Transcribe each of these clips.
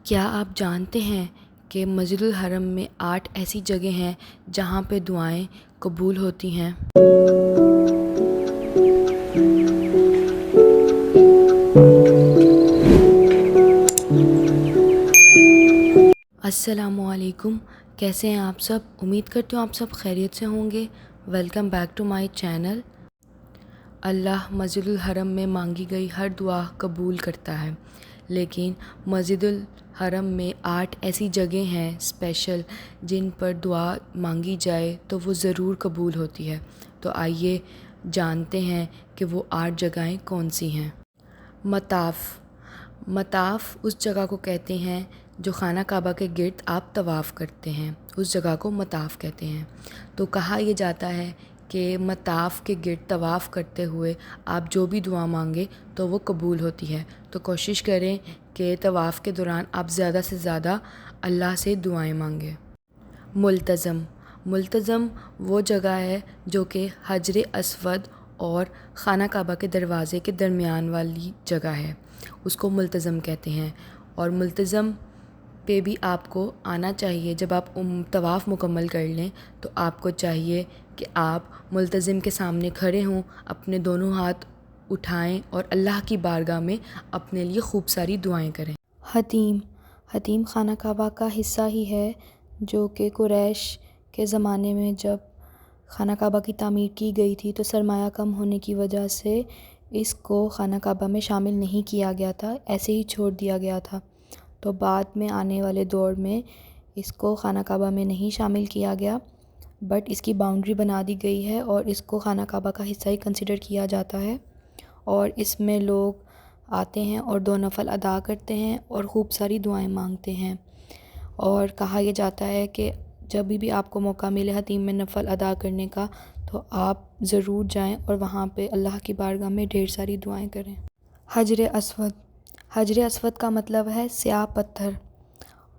کیا آپ جانتے ہیں کہ مسجد الحرم میں 8 ایسی جگہ ہیں جہاں پہ دعائیں قبول ہوتی ہیں؟ السلام علیکم، کیسے ہیں آپ سب؟ امید کرتی ہوں آپ سب خیریت سے ہوں گے۔ Welcome back to my channel. اللہ مسجد الحرم میں مانگی گئی ہر دعا قبول کرتا ہے، لیکن مسجد الحرم میں 8 ایسی جگہ ہیں اسپیشل جن پر دعا مانگی جائے تو وہ ضرور قبول ہوتی ہے۔ تو آئیے جانتے ہیں کہ وہ 8 جگہیں کون سی ہیں۔ مطاف اس جگہ کو کہتے ہیں جو خانہ کعبہ کے گرد آپ طواف کرتے ہیں، اس جگہ کو مطاف کہتے ہیں۔ تو کہا یہ جاتا ہے کہ مطاف کے گرد طواف کرتے ہوئے آپ جو بھی دعا مانگیں تو وہ قبول ہوتی ہے۔ تو کوشش کریں کہ طواف کے دوران آپ زیادہ سے زیادہ اللہ سے دعائیں مانگیں۔ ملتزم وہ جگہ ہے جو کہ حجر اسود اور خانہ کعبہ کے دروازے کے درمیان والی جگہ ہے، اس کو ملتزم کہتے ہیں۔ اور ملتزم پہ بھی آپ کو آنا چاہیے۔ جب آپ طواف مکمل کر لیں تو آپ کو چاہیے کہ آپ ملتزم کے سامنے کھڑے ہوں، اپنے دونوں ہاتھ اٹھائیں اور اللہ کی بارگاہ میں اپنے لیے خوب ساری دعائیں کریں۔ حتیم خانہ کعبہ کا حصہ ہی ہے، جو کہ قریش کے زمانے میں جب خانہ کعبہ کی تعمیر کی گئی تھی تو سرمایہ کم ہونے کی وجہ سے اس کو خانہ کعبہ میں شامل نہیں کیا گیا تھا، ایسے ہی چھوڑ دیا گیا تھا۔ تو بعد میں آنے والے دور میں اس کو خانہ کعبہ میں نہیں شامل کیا گیا، بٹ اس کی باؤنڈری بنا دی گئی ہے اور اس کو خانہ کعبہ کا حصہ ہی کنسیڈر کیا جاتا ہے۔ اور اس میں لوگ آتے ہیں اور 2 نفل ادا کرتے ہیں اور خوب ساری دعائیں مانگتے ہیں۔ اور کہا یہ جاتا ہے کہ جب بھی آپ کو موقع ملے حتیم میں نفل ادا کرنے کا تو آپ ضرور جائیں اور وہاں پہ اللہ کی بارگاہ میں ڈھیر ساری دعائیں کریں۔ حجر اسود کا مطلب ہے سیاہ پتھر،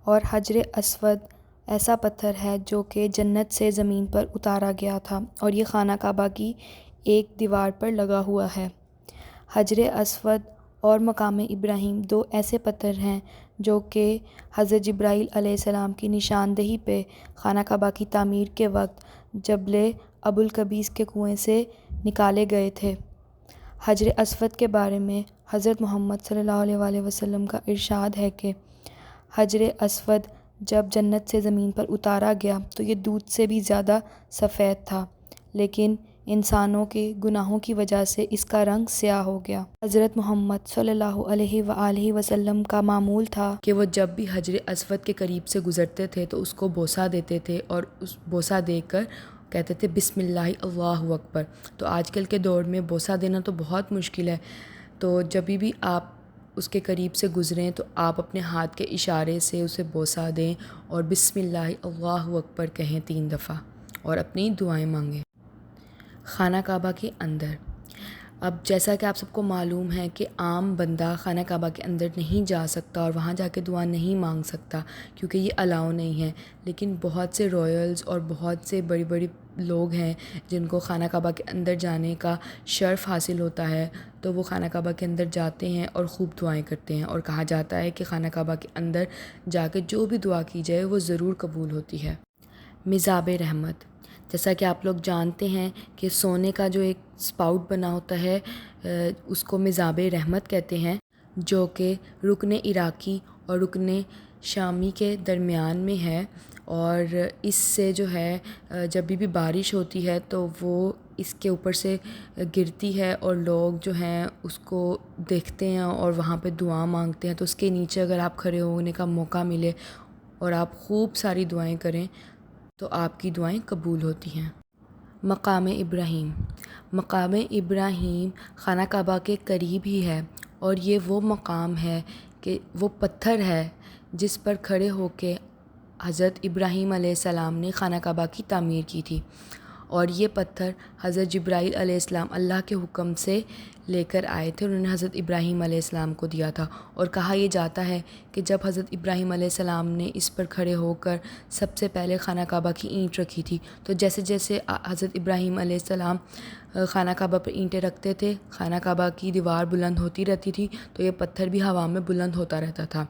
اور حجر اسود ایسا پتھر ہے جو کہ جنت سے زمین پر اتارا گیا تھا اور یہ خانہ کعبہ کی ایک دیوار پر لگا ہوا ہے۔ حجر اسود اور مقام ابراہیم 2 ایسے پتھر ہیں جو کہ حضرت جبرائیل علیہ السلام کی نشاندہی پہ خانہ کعبہ کی تعمیر کے وقت جبل ابو القبیس کے کنویں سے نکالے گئے تھے۔ حجر اسود کے بارے میں حضرت محمد صلی اللہ علیہ وآلہ وسلم کا ارشاد ہے کہ حجر اسود جب جنت سے زمین پر اتارا گیا تو یہ دودھ سے بھی زیادہ سفید تھا، لیکن انسانوں کے گناہوں کی وجہ سے اس کا رنگ سیاہ ہو گیا۔ حضرت محمد صلی اللہ علیہ وآلہ وسلم کا معمول تھا کہ وہ جب بھی حجر اسود کے قریب سے گزرتے تھے تو اس کو بوسہ دیتے تھے اور اس بوسہ دے کر کہتے تھے بسم اللہ اللہ اکبر۔ تو آج کل کے دور میں بوسہ دینا تو بہت مشکل ہے، تو جب بھی آپ اس کے قریب سے گزریں تو آپ اپنے ہاتھ کے اشارے سے اسے بوسہ دیں اور بسم اللہ اللہ اکبر کہیں 3 دفعہ اور اپنی دعائیں مانگیں۔ خانہ کعبہ کے اندر، اب جیسا کہ آپ سب کو معلوم ہے کہ عام بندہ خانہ کعبہ کے اندر نہیں جا سکتا اور وہاں جا کے دعا نہیں مانگ سکتا کیونکہ یہ الاؤ نہیں ہے، لیکن بہت سے رائلز اور بہت سے بڑی بڑی لوگ ہیں جن کو خانہ کعبہ کے اندر جانے کا شرف حاصل ہوتا ہے، تو وہ خانہ کعبہ کے اندر جاتے ہیں اور خوب دعائیں کرتے ہیں۔ اور کہا جاتا ہے کہ خانہ کعبہ کے اندر جا کے جو بھی دعا کی جائے وہ ضرور قبول ہوتی ہے۔ مزاب رحمت، جیسا کہ آپ لوگ جانتے ہیں کہ سونے کا جو ایک اسپاؤٹ بنا ہوتا ہے اس کو مزاب رحمت کہتے ہیں، جو کہ رکن عراقی اور رکن شامی کے درمیان میں ہے، اور اس سے جو ہے جب بھی بارش ہوتی ہے تو وہ اس کے اوپر سے گرتی ہے اور لوگ جو ہیں اس کو دیکھتے ہیں اور وہاں پہ دعا مانگتے ہیں۔ تو اس کے نیچے اگر آپ کھڑے ہونے کا موقع ملے اور آپ خوب ساری دعائیں کریں تو آپ کی دعائیں قبول ہوتی ہیں۔ مقام ابراہیم خانہ کعبہ کے قریب ہی ہے، اور یہ وہ مقام ہے کہ وہ پتھر ہے جس پر کھڑے ہو کے حضرت ابراہیم علیہ السلام نے خانہ کعبہ کی تعمیر کی تھی، اور یہ پتھر حضرت جبرائیل علیہ السلام اللہ کے حکم سے لے کر آئے تھے، انہوں نے حضرت ابراہیم علیہ السلام کو دیا تھا۔ اور کہا یہ جاتا ہے کہ جب حضرت ابراہیم علیہ السلام نے اس پر کھڑے ہو کر سب سے پہلے خانہ کعبہ کی اینٹ رکھی تھی، تو جیسے جیسے حضرت ابراہیم علیہ السلام خانہ کعبہ پر اینٹیں رکھتے تھے، خانہ کعبہ کی دیوار بلند ہوتی رہتی تھی، تو یہ پتھر بھی ہوا میں بلند ہوتا رہتا تھا۔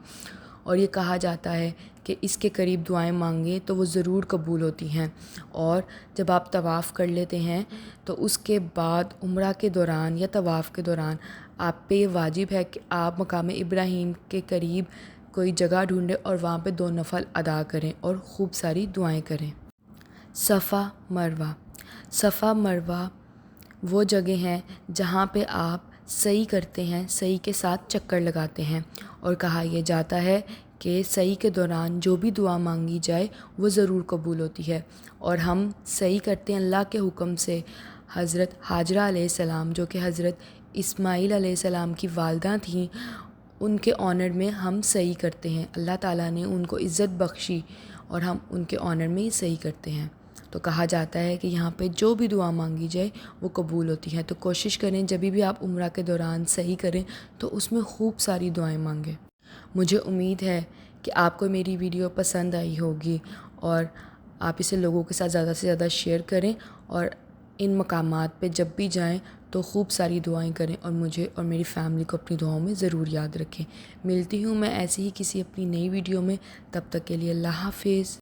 اور یہ کہا جاتا ہے کہ اس کے قریب دعائیں مانگیں تو وہ ضرور قبول ہوتی ہیں۔ اور جب آپ طواف کر لیتے ہیں تو اس کے بعد عمرہ کے دوران یا طواف کے دوران آپ پہ یہ واجب ہے کہ آپ مقام ابراہیم کے قریب کوئی جگہ ڈھونڈیں اور وہاں پہ 2 نفل ادا کریں اور خوب ساری دعائیں کریں۔ صفا مروہ۔ صفا مروہ وہ جگہ ہیں جہاں پہ آپ سعی کرتے ہیں، سعی کے ساتھ چکر لگاتے ہیں، اور کہا یہ جاتا ہے کہ سعی کے دوران جو بھی دعا مانگی جائے وہ ضرور قبول ہوتی ہے۔ اور ہم سعی کرتے ہیں اللہ کے حکم سے۔ حضرت ہاجرہ علیہ السلام جو کہ حضرت اسماعیل علیہ السلام کی والدہ تھیں، ان کے آنر میں ہم سعی کرتے ہیں۔ اللہ تعالیٰ نے ان کو عزت بخشی اور ہم ان کے آنر میں ہی سعی کرتے ہیں۔ تو کہا جاتا ہے کہ یہاں پہ جو بھی دعا مانگی جائے وہ قبول ہوتی ہے۔ تو کوشش کریں جب بھی آپ عمرہ کے دوران سعی کریں تو اس میں خوب ساری دعائیں مانگیں۔ مجھے امید ہے کہ آپ کو میری ویڈیو پسند آئی ہوگی، اور آپ اسے لوگوں کے ساتھ زیادہ سے زیادہ شیئر کریں، اور ان مقامات پہ جب بھی جائیں تو خوب ساری دعائیں کریں، اور مجھے اور میری فیملی کو اپنی دعاؤں میں ضرور یاد رکھیں۔ ملتی ہوں میں ایسے ہی کسی اپنی نئی ویڈیو میں، تب تک کے لیے اللہ حافظ۔